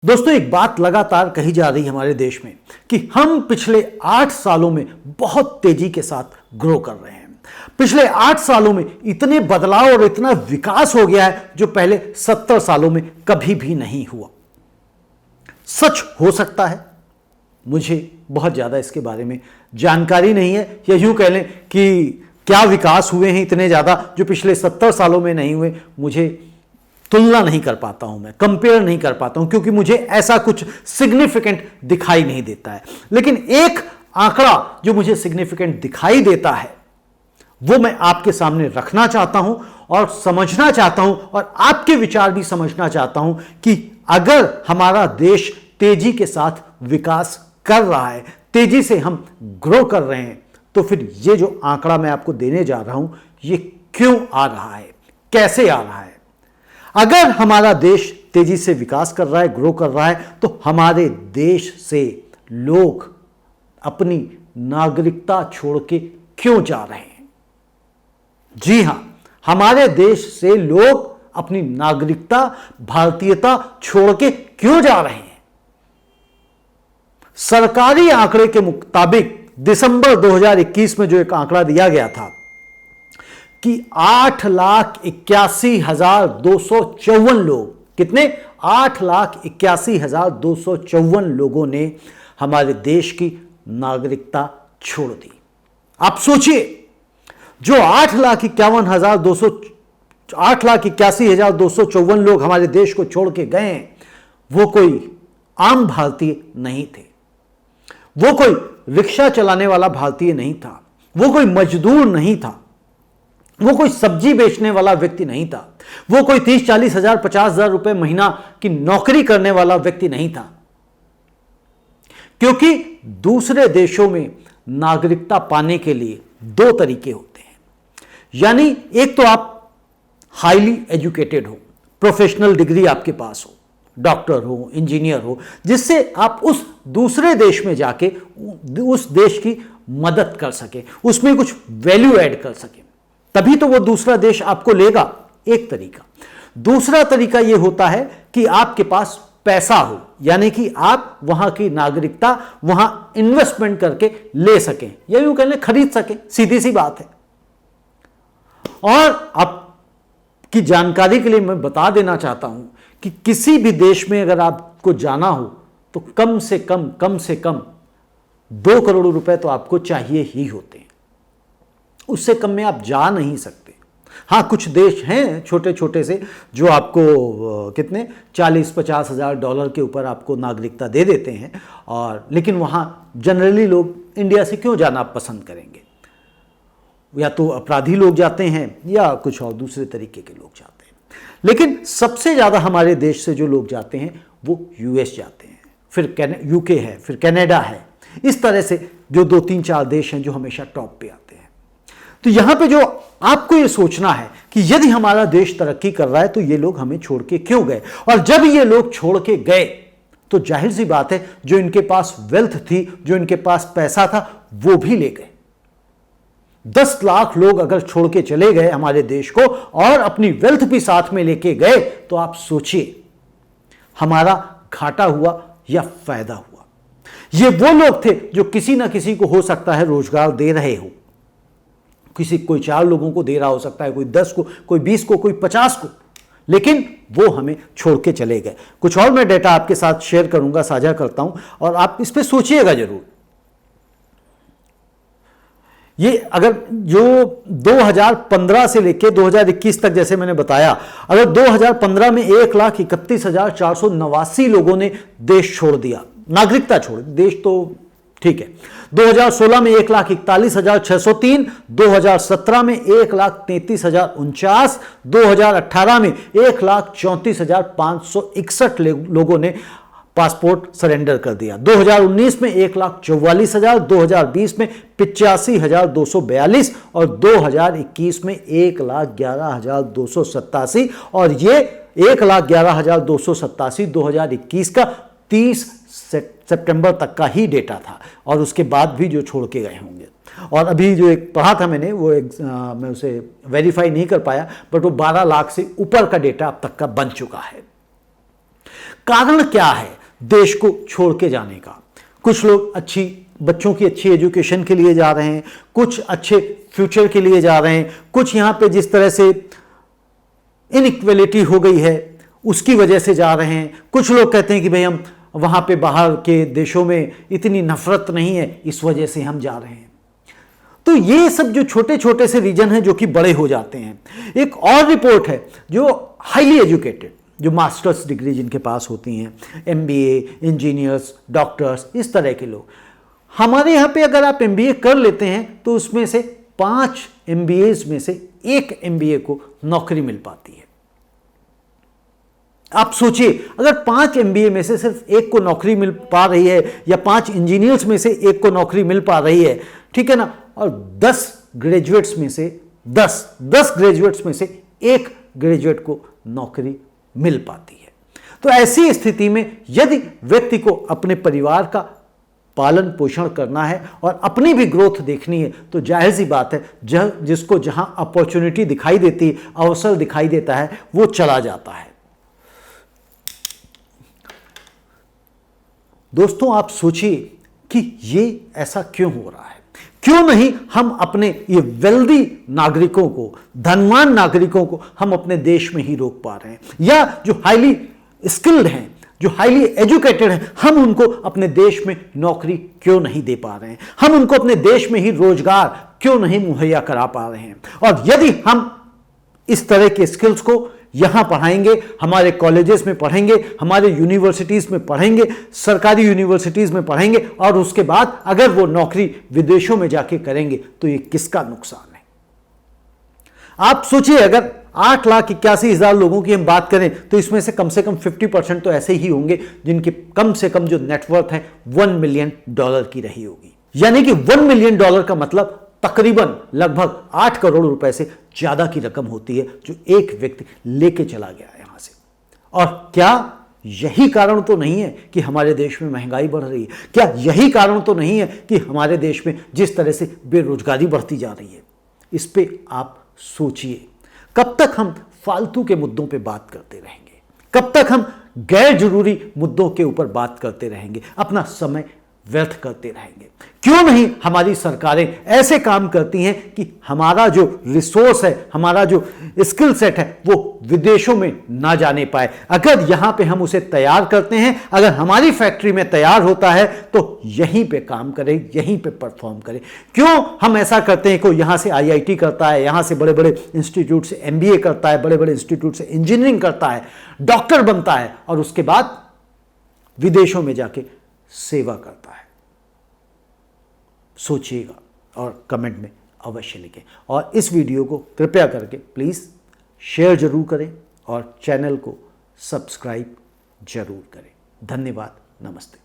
दोस्तों, एक बात लगातार कही जा रही है हमारे देश में कि हम पिछले 8 सालों में बहुत तेजी के साथ ग्रो कर रहे हैं। पिछले 8 सालों में इतने बदलाव और इतना विकास हो गया है जो पहले 70 सालों में कभी भी नहीं हुआ। सच हो सकता है, मुझे बहुत ज्यादा इसके बारे में जानकारी नहीं है, या यूं कह लें कि क्या विकास हुए हैं इतने ज्यादा जो पिछले 70 सालों में नहीं हुए। मुझे तुलना नहीं कर पाता हूं, मैं कंपेयर नहीं कर पाता हूं, क्योंकि मुझे ऐसा कुछ सिग्निफिकेंट दिखाई नहीं देता है। लेकिन एक आंकड़ा जो मुझे सिग्निफिकेंट दिखाई देता है वो मैं आपके सामने रखना चाहता हूं और समझना चाहता हूं, और आपके विचार भी समझना चाहता हूं कि अगर हमारा देश तेजी के साथ विकास कर रहा है, तेजी से हम ग्रो कर रहे हैं, तो फिर ये जो आंकड़ा मैं आपको देने जा रहा हूं ये क्यों आ रहा है, कैसे आ रहा है। अगर हमारा देश तेजी से विकास कर रहा है, ग्रो कर रहा है, तो हमारे देश से लोग अपनी नागरिकता छोड़ के क्यों जा रहे हैं? जी हां, हमारे देश से लोग अपनी नागरिकता, भारतीयता छोड़ के क्यों जा रहे हैं? सरकारी आंकड़े के मुताबिक दिसंबर 2021 में जो एक आंकड़ा दिया गया था कि 8,81,254 लोग, कितने? 8,81,254 लोगों ने हमारे देश की नागरिकता छोड़ दी। आप सोचिए, जो 8,81,254 लोग हमारे देश को छोड़ के गए हैं, वो कोई आम भारतीय नहीं थे, वो कोई रिक्शा चलाने वाला भारतीय नहीं था, वो कोई मजदूर नहीं था, वो कोई सब्जी बेचने वाला व्यक्ति नहीं था, वो कोई 30-40 हजार 50 हजार रुपए महीना की नौकरी करने वाला व्यक्ति नहीं था। क्योंकि दूसरे देशों में नागरिकता पाने के लिए 2 तरीके होते हैं। यानी एक तो आप हाईली एजुकेटेड हो, प्रोफेशनल डिग्री आपके पास हो, डॉक्टर हो, इंजीनियर हो, जिससे आप उस दूसरे देश में जाके उस देश की मदद कर सके, उसमें कुछ वैल्यू ऐड कर सके, तभी तो वो दूसरा देश आपको लेगा। एक तरीका। दूसरा तरीका यह होता है कि आपके पास पैसा हो, यानी कि आप वहां की नागरिकता वहां इन्वेस्टमेंट करके ले सकें, या यूं कहने खरीद सकें। सीधी सी बात है। और आपकी जानकारी के लिए मैं बता देना चाहता हूं कि किसी भी देश में अगर आपको जाना हो तो कम से कम 2 करोड़ रुपए तो आपको चाहिए ही होते हैं। उससे कम में आप जा नहीं सकते। हाँ, कुछ देश हैं छोटे छोटे से जो आपको कितने 40-50 हजार डॉलर के ऊपर आपको नागरिकता दे देते हैं, और लेकिन वहाँ जनरली लोग इंडिया से क्यों जाना पसंद करेंगे? या तो अपराधी लोग जाते हैं या कुछ और दूसरे तरीके के लोग जाते हैं। लेकिन सबसे ज़्यादा हमारे देश से जो लोग जाते हैं वो यूएस जाते हैं, फिर यूके है, फिर कनाडा है। इस तरह से जो 2-3-4 देश हैं जो हमेशा टॉप पे आते हैं। तो यहां पे जो आपको ये सोचना है कि यदि हमारा देश तरक्की कर रहा है तो ये लोग हमें छोड़ के क्यों गए, और जब ये लोग छोड़ के गए तो जाहिर सी बात है जो इनके पास वेल्थ थी, जो इनके पास पैसा था, वो भी ले गए। 10 लाख लोग अगर छोड़ के चले गए हमारे देश को और अपनी वेल्थ भी साथ में लेके गए, तो आप सोचिए हमारा घाटा हुआ या फायदा हुआ। ये वो लोग थे जो किसी ना किसी को हो सकता है रोजगार दे रहे हो, कोई 4 लोगों को दे रहा हो सकता है, कोई 10 को, कोई 20 को, कोई 50 को, लेकिन वो हमें छोड़ के चले गए। कुछ और मैं डेटा आपके साथ शेयर करूंगा, साझा करता हूं, और आप इस पे सोचिएगा जरूर। ये अगर जो 2015 से लेके 2021 तक, जैसे मैंने बताया, अगर 2015 में 1,31,489 लोगों ने देश छोड़ दिया, नागरिकता छोड़, देश तो ठीक है। 2016 में 1,41,603, 2017 में 1,33,049, 2018 में 1,34,561 लोगों ने पासपोर्ट सरेंडर कर दिया। 2019 में 1,44,000, 2020 में 85,242 और 2021 में 1,11,287, और ये 1,11,287 2021 का 30 सितंबर तक का ही डेटा था, और उसके बाद भी जो छोड़ के गए होंगे। और अभी जो एक पढ़ा था मैंने, वो मैं उसे वेरीफाई नहीं कर पाया, बट वो 12 लाख से ऊपर का डेटा अब तक का बन चुका है। कारण क्या है देश को छोड़ के जाने का? कुछ लोग बच्चों की अच्छी एजुकेशन के लिए जा रहे हैं, कुछ अच्छे फ्यूचर के लिए जा रहे हैं, कुछ यहां पे जिस तरह से इनइक्वलिटी हो गई है उसकी वजह से जा रहे हैं, कुछ लोग कहते हैं कि भाई हम वहां पे बाहर के देशों में इतनी नफरत नहीं है इस वजह से हम जा रहे हैं। तो ये सब जो छोटे छोटे से रीजन हैं जो कि बड़े हो जाते हैं। एक और रिपोर्ट है जो हाईली एजुकेटेड, जो मास्टर्स डिग्री जिनके पास होती हैं, एमबीए, इंजीनियर्स, डॉक्टर्स, इस तरह के लोग, हमारे यहाँ पे अगर आप एमबीए कर लेते हैं तो उसमें से 5 एमबीएज में से 1 एमबीए को नौकरी मिल पाती है। आप सोचिए, अगर 5 एमबीए में से सिर्फ 1 को नौकरी मिल पा रही है या 5 इंजीनियर्स में से 1 को नौकरी मिल पा रही है, ठीक है ना, और 10 ग्रेजुएट्स में से 10 ग्रेजुएट्स में से 1 ग्रेजुएट को नौकरी मिल पाती है। तो ऐसी स्थिति में यदि व्यक्ति को अपने परिवार का पालन पोषण करना है और अपनी भी ग्रोथ देखनी है तो जाहिर सी बात है, जिसको जहां अपॉर्चुनिटी दिखाई देती है, अवसर दिखाई देता है, वो चला जाता है। दोस्तों, आप सोचिए कि ये ऐसा क्यों हो रहा है? क्यों नहीं हम अपने ये वेल्दी नागरिकों को, धनवान नागरिकों को हम अपने देश में ही रोक पा रहे हैं, या जो हाईली स्किल्ड हैं, जो हाईली एजुकेटेड हैं, हम उनको अपने देश में नौकरी क्यों नहीं दे पा रहे हैं? हम उनको अपने देश में ही रोजगार क्यों नहीं मुहैया करा पा रहे हैं? और यदि हम इस तरह के स्किल्स को यहां पढ़ाएंगे, हमारे कॉलेजेस में पढ़ेंगे, हमारे यूनिवर्सिटीज में पढ़ेंगे, सरकारी यूनिवर्सिटीज में पढ़ेंगे, और उसके बाद अगर वो नौकरी विदेशों में जाके करेंगे तो ये किसका नुकसान है? आप सोचिए, अगर 8,81,000 लोगों की हम बात करें तो इसमें से कम 50% तो ऐसे ही होंगे जिनकी कम से कम जो नेटवर्थ है $1 मिलियन की रही होगी। यानी कि $1 मिलियन का मतलब तकरीबन लगभग 8 करोड़ रुपए से ज्यादा की रकम होती है जो एक व्यक्ति लेके चला गया है यहां से। और क्या यही कारण तो नहीं है कि हमारे देश में महंगाई बढ़ रही है? क्या यही कारण तो नहीं है कि हमारे देश में जिस तरह से बेरोजगारी बढ़ती जा रही है? इस पे आप सोचिए। कब तक हम फालतू के मुद्दों पे बात करते रहेंगे? कब तक हम गैर जरूरी मुद्दों के ऊपर बात करते रहेंगे, अपना समय व्यर्थ करते रहेंगे? क्यों नहीं हमारी सरकारें ऐसे काम करती हैं कि हमारा जो रिसोर्स है, हमारा जो स्किल सेट है, वो विदेशों में ना जाने पाए? अगर यहां पे हम उसे तैयार करते हैं, अगर हमारी फैक्ट्री में तैयार होता है तो यहीं पे काम करे, यहीं पे परफॉर्म करे। क्यों हम ऐसा करते हैं? कोई यहां से आईआईटी करता है, यहां से बड़े बड़े इंस्टीट्यूट से एमबीए करता है, बड़े बड़े इंस्टीट्यूट से इंजीनियरिंग करता है, डॉक्टर बनता है, और उसके बाद विदेशों में जाके सेवा करता है। सोचिएगा और कमेंट में अवश्य लिखें, और इस वीडियो को कृपया करके प्लीज़ शेयर जरूर करें और चैनल को सब्सक्राइब जरूर करें। धन्यवाद। नमस्ते।